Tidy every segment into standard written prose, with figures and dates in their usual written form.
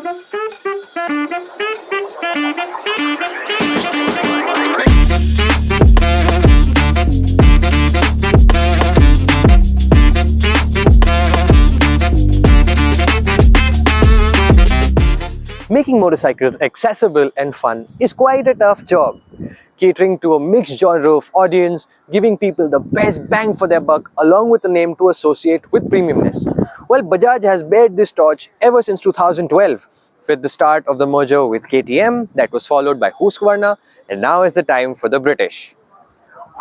Making motorcycles accessible and fun is quite a tough job, catering to a mixed genre of audience, giving people the best bang for their buck along with a name to associate with premiumness. Well, Bajaj has bared this torch ever since 2012 with the start of the merger with KTM that was followed by Husqvarna, and now is the time for the British.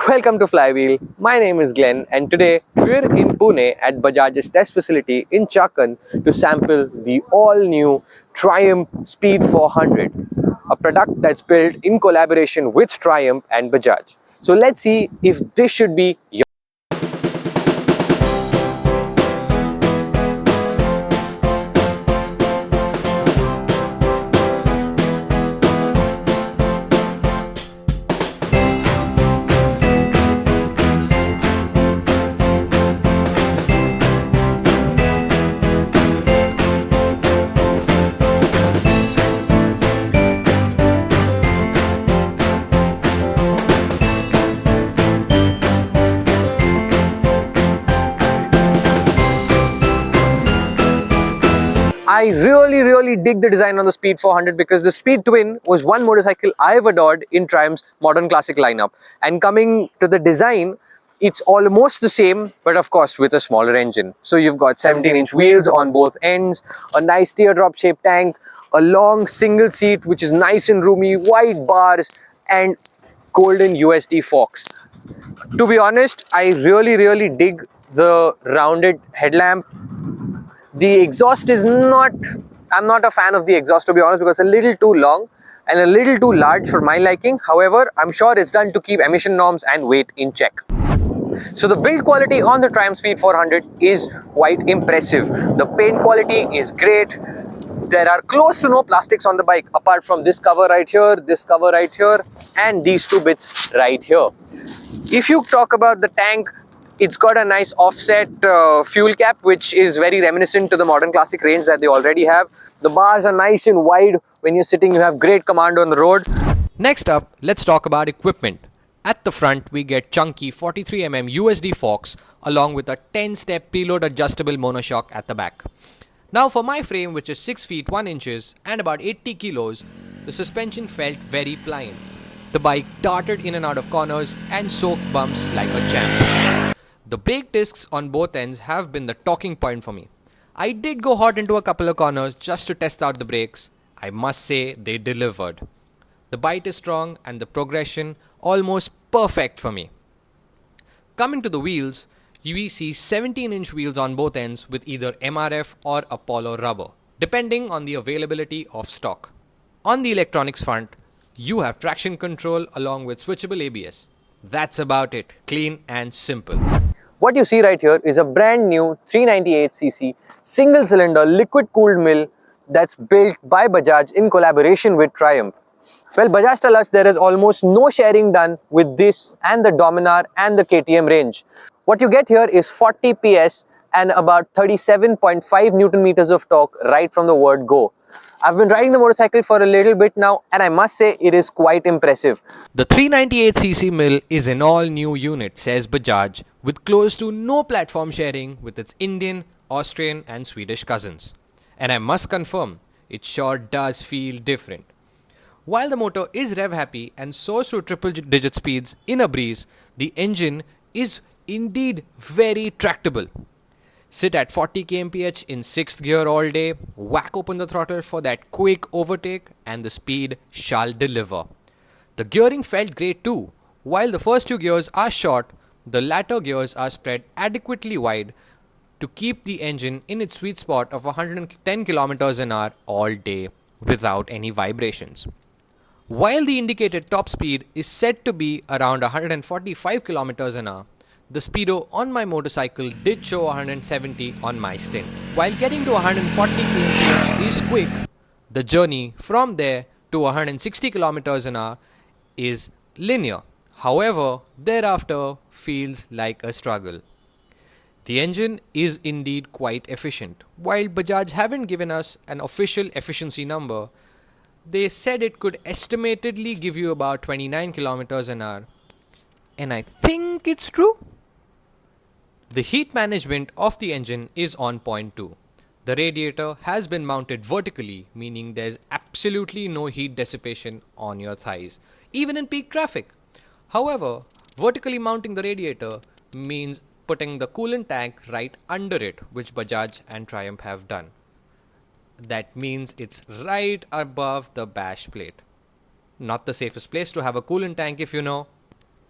Welcome to Flywheel. My name is Glenn and today we're in Pune at Bajaj's test facility in Chakan to sample the all-new Triumph Speed 400, a product that's built in collaboration with Triumph and Bajaj. So let's see if this should be your I really dig the design on the Speed 400 because the Speed Twin was one motorcycle I've adored in Triumph's modern classic lineup. And coming to the design, it's almost the same, but of course with a smaller engine. So you've got 17-inch wheels on both ends, a nice teardrop shaped tank, a long single seat which is nice and roomy, wide bars and golden USD forks. To be honest, I really dig the rounded headlamp. The exhaust is I'm not a fan of the exhaust, to be honest, because it's a little too long and a little too large for my liking. However, I'm sure it's done to keep emission norms and weight in check. So the build quality on the Triumph Speed 400 is quite impressive. The paint quality is great. There are close to no plastics on the bike apart from this cover right here, this cover right here, and these two bits right here. If you talk about the tank, it's got a nice offset fuel cap which is very reminiscent to the modern classic range that they already have. The bars are nice and wide. When you're sitting, you have great command on the road. Next up, let's talk about equipment. At the front, we get chunky 43mm USD forks along with a 10-step preload adjustable monoshock at the back. Now for my frame, which is 6 feet 1 inches and about 80 kilos, the suspension felt very pliant. The bike darted in and out of corners and soaked bumps like a champ. The brake discs on both ends have been the talking point for me. I did go hot into a couple of corners just to test out the brakes. I must say they delivered. The bite is strong and the progression almost perfect for me. Coming to the wheels, we see 17-inch wheels on both ends with either MRF or Apollo rubber, depending on the availability of stock. On the electronics front, you have traction control along with switchable ABS. That's about it, clean and simple. What you see right here is a brand new 398cc single cylinder liquid cooled mill that's built by Bajaj in collaboration with Triumph. Well, Bajaj tell us there is almost no sharing done with this and the Dominar and the KTM range. What you get here is 40 PS and about 37.5 Newton meters of torque right from the word go. I've been riding the motorcycle for a little bit now and I must say it is quite impressive. The 398cc mill is an all-new unit, says Bajaj, with close to no platform sharing with its Indian, Austrian and Swedish cousins. And I must confirm, it sure does feel different. While the motor is rev happy and soars to triple-digit speeds in a breeze, the engine is indeed very tractable. Sit at 40 kmph in 6th gear all day, whack open the throttle for that quick overtake and the speed shall deliver. The gearing felt great too. While the first two gears are short, the latter gears are spread adequately wide to keep the engine in its sweet spot of 110 km an hour all day without any vibrations. While the indicated top speed is said to be around 145 km an hour, the speedo on my motorcycle did show 170 on my stint. While getting to 140 km is quick, the journey from there to 160 km an hour is linear. However, thereafter feels like a struggle. The engine is indeed quite efficient. While Bajaj haven't given us an official efficiency number, they said it could estimatedly give you about 29 kilometers an hour. And I think it's true. The heat management of the engine is on point too. The radiator has been mounted vertically, meaning there's absolutely no heat dissipation on your thighs, even in peak traffic. However, vertically mounting the radiator means putting the coolant tank right under it, which Bajaj and Triumph have done. That means it's right above the bash plate. Not the safest place to have a coolant tank if you know.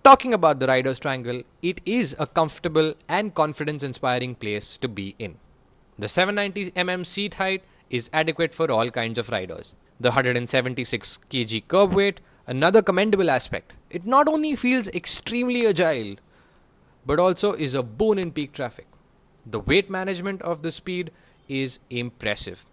Talking about the rider's triangle, it is a comfortable and confidence-inspiring place to be in. The 790mm seat height is adequate for all kinds of riders. The 176 kg curb weight, another commendable aspect. It not only feels extremely agile, but also is a boon in peak traffic. The weight management of the Speed is impressive.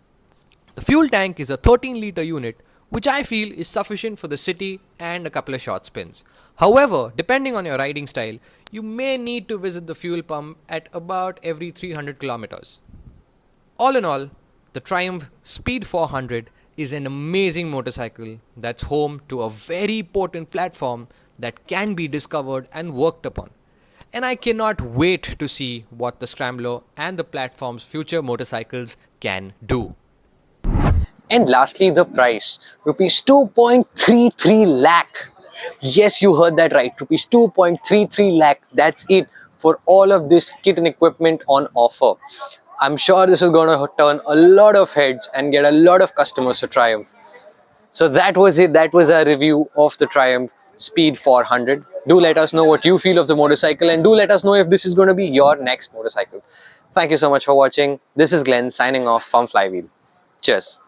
The fuel tank is a 13-litre unit, which I feel is sufficient for the city and a couple of short spins. However, depending on your riding style, you may need to visit the fuel pump at about every 300 kilometers. All in all, the Triumph Speed 400 is an amazing motorcycle that's home to a very potent platform that can be discovered and worked upon. And I cannot wait to see what the Scrambler and the platform's future motorcycles can do. And lastly, the price. Rupees 2.33 lakh. Yes, you heard that right. Rupees 2.33 lakh. That's it for all of this kit and equipment on offer. I'm sure this is going to turn a lot of heads and get a lot of customers to Triumph. So that was it. That was our review of the Triumph Speed 400. Do let us know what you feel of the motorcycle, and do let us know if this is going to be your next motorcycle. Thank you so much for watching. This is Glenn signing off from Flywheel. Cheers.